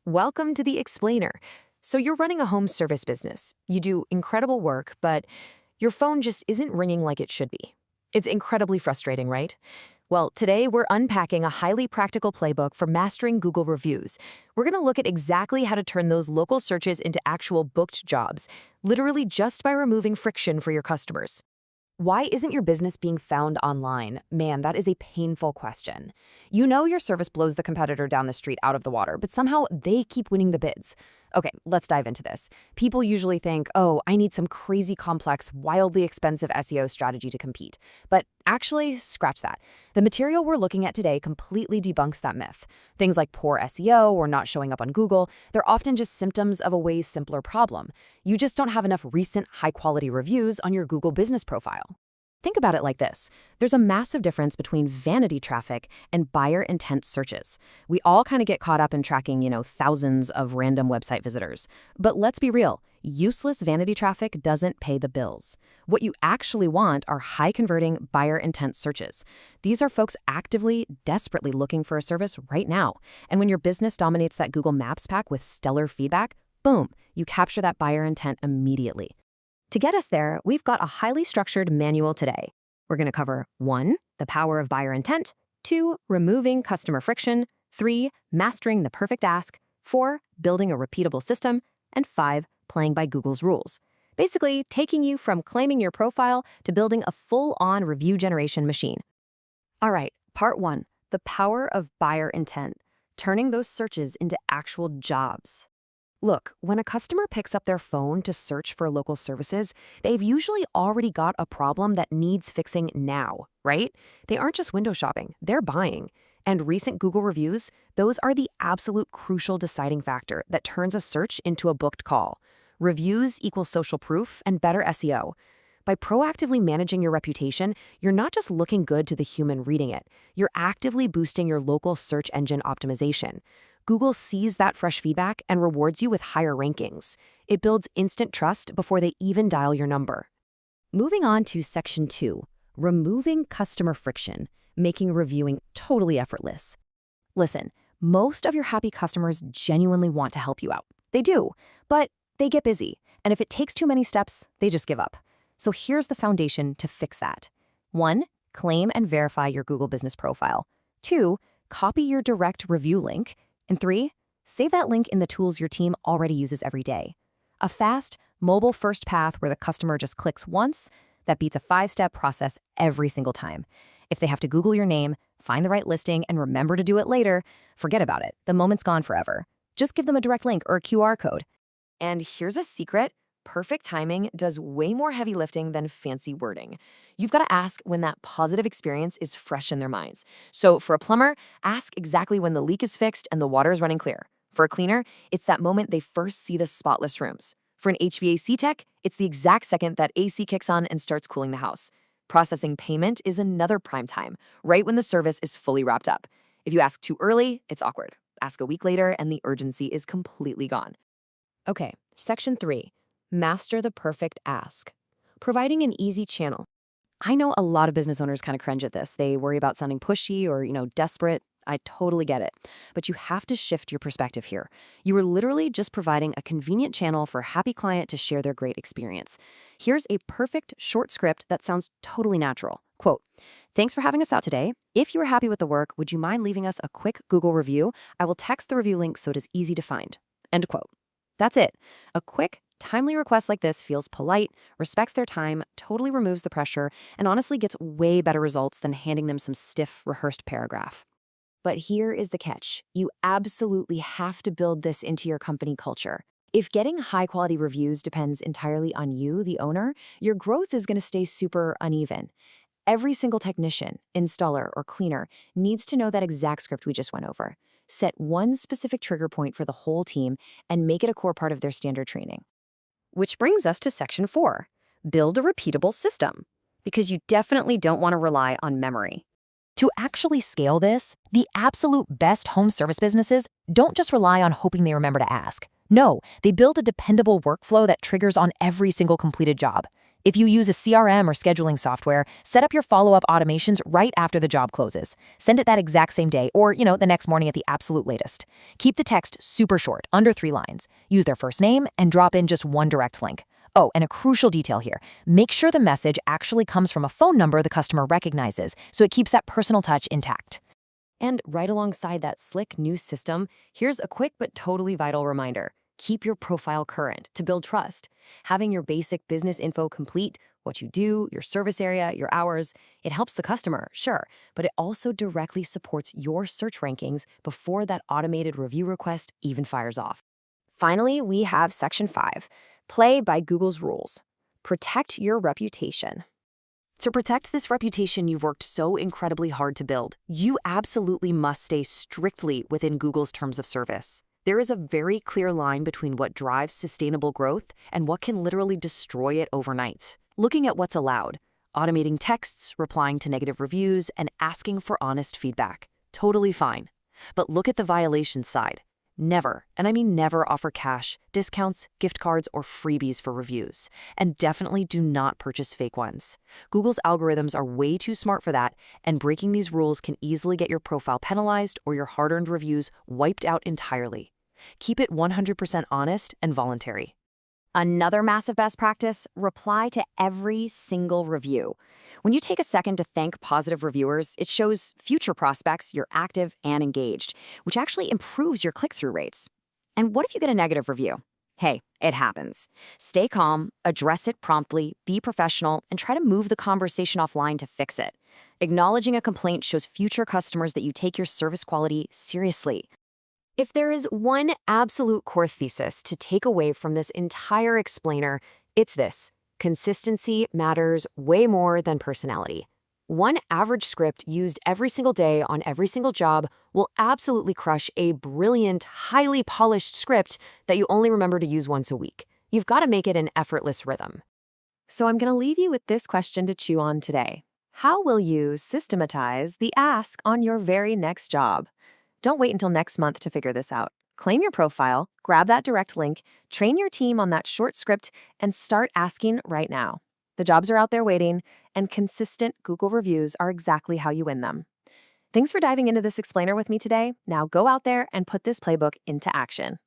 Welcome to the Explainer. So you're running a home service business. You do incredible work, but your phone just isn't ringing like it should be. It's incredibly frustrating, right? Well, today we're unpacking a highly practical playbook for mastering Google reviews. We're going to look at exactly how to turn those local searches into actual booked jobs, literally just by removing friction for your customers. Why isn't your business being found online? Man, that is a painful question. You know your service blows the competitor down the street out of the water, but somehow they keep winning the bids. Okay, let's dive into this. People usually think, oh, I need some crazy complex, wildly expensive SEO strategy to compete. But actually, scratch that. The material we're looking at today completely debunks that myth. Things like poor SEO or not showing up on Google, they're often just symptoms of a way simpler problem. You just don't have enough recent, high-quality reviews on your Google business profile. Think about it like this. There's a massive difference between vanity traffic and buyer intent searches. We all kind of get caught up in tracking, thousands of random website visitors. But let's be real, useless vanity traffic doesn't pay the bills. What you actually want are high-converting buyer intent searches. These are folks actively, desperately looking for a service right now. And when your business dominates that Google Maps pack with stellar feedback, boom, you capture that buyer intent immediately. To get us there, we've got a highly structured manual today. We're going to cover 1, the power of buyer intent, 2, removing customer friction, 3, mastering the perfect ask, 4, building a repeatable system, and 5, playing by Google's rules. Basically, taking you from claiming your profile to building a full-on review generation machine. All right, part 1, the power of buyer intent, turning those searches into actual jobs. Look, when a customer picks up their phone to search for local services, they've usually already got a problem that needs fixing now, right? They aren't just window shopping, they're buying. And recent Google reviews, those are the absolute crucial deciding factor that turns a search into a booked call. Reviews equal social proof and better SEO. By proactively managing your reputation, you're not just looking good to the human reading it, you're actively boosting your local search engine optimization. Google sees that fresh feedback and rewards you with higher rankings. It builds instant trust before they even dial your number. Moving on to section 2, removing customer friction, making reviewing totally effortless. Listen, most of your happy customers genuinely want to help you out. They do, but they get busy, and if it takes too many steps, they just give up. So here's the foundation to fix that. 1, claim and verify your Google business profile. 2, copy your direct review link. And 3, save that link in the tools your team already uses every day. A fast, mobile-first path where the customer just clicks once, that beats a 5-step process every single time. If they have to Google your name, find the right listing, and remember to do it later, forget about it. The moment's gone forever. Just give them a direct link or a QR code. And here's a secret. Perfect timing does way more heavy lifting than fancy wording. You've got to ask when that positive experience is fresh in their minds. So for a plumber, ask exactly when the leak is fixed and the water is running clear. For a cleaner, it's that moment they first see the spotless rooms. For an HVAC tech, it's the exact second that AC kicks on and starts cooling the house. Processing payment is another prime time, right when the service is fully wrapped up. If you ask too early, it's awkward. Ask a week later and the urgency is completely gone. Okay, section 3. Master the perfect ask. Providing an easy channel. I know a lot of business owners kind of cringe at this. They worry about sounding pushy or, desperate. I totally get it. But you have to shift your perspective here. You are literally just providing a convenient channel for a happy client to share their great experience. Here's a perfect short script that sounds totally natural. Quote, "Thanks for having us out today. If you are happy with the work, would you mind leaving us a quick Google review? I will text the review link so it is easy to find." End quote. That's it. A quick, timely request like this feels polite, respects their time, totally removes the pressure, and honestly gets way better results than handing them some stiff, rehearsed paragraph. But here is the catch. You absolutely have to build this into your company culture. If getting high-quality reviews depends entirely on you, the owner, your growth is going to stay super uneven. Every single technician, installer, or cleaner needs to know that exact script we just went over. Set one specific trigger point for the whole team and make it a core part of their standard training. Which brings us to section 4, build a repeatable system, because you definitely don't want to rely on memory. To actually scale this, the absolute best home service businesses don't just rely on hoping they remember to ask. No, they build a dependable workflow that triggers on every single completed job. If you use a CRM or scheduling software, set up your follow-up automations right after the job closes. Send it that exact same day or, the next morning at the absolute latest. Keep the text super short, under 3 lines. Use their first name and drop in just one direct link. Oh, and a crucial detail here. Make sure the message actually comes from a phone number the customer recognizes, so it keeps that personal touch intact. And right alongside that slick new system, here's a quick but totally vital reminder. Keep your profile current to build trust. Having your basic business info complete, what you do, your service area, your hours, it helps the customer, sure, but it also directly supports your search rankings before that automated review request even fires off. Finally, we have Section 5, Play by Google's rules. Protect your reputation. To protect this reputation you've worked so incredibly hard to build, you absolutely must stay strictly within Google's terms of service. There is a very clear line between what drives sustainable growth and what can literally destroy it overnight. Looking at what's allowed, automating texts, replying to negative reviews, and asking for honest feedback. Totally fine. But look at the violation side. Never, and I mean never, offer cash, discounts, gift cards, or freebies for reviews. And definitely do not purchase fake ones. Google's algorithms are way too smart for that, and breaking these rules can easily get your profile penalized or your hard-earned reviews wiped out entirely. Keep it 100% honest and voluntary. Another massive best practice, reply to every single review. When you take a second to thank positive reviewers, it shows future prospects you're active and engaged, which actually improves your click-through rates. And what if you get a negative review? Hey, it happens. Stay calm, address it promptly, be professional, and try to move the conversation offline to fix it. Acknowledging a complaint shows future customers that you take your service quality seriously. If there is one absolute core thesis to take away from this entire explainer, it's this: consistency matters way more than personality. One average script used every single day on every single job will absolutely crush a brilliant, highly polished script that you only remember to use once a week. You've got to make it an effortless rhythm. So I'm going to leave you with this question to chew on today. How will you systematize the ask on your very next job? Don't wait until next month to figure this out. Claim your profile, grab that direct link, train your team on that short script, and start asking right now. The jobs are out there waiting, and consistent Google reviews are exactly how you win them. Thanks for diving into this explainer with me today. Now go out there and put this playbook into action.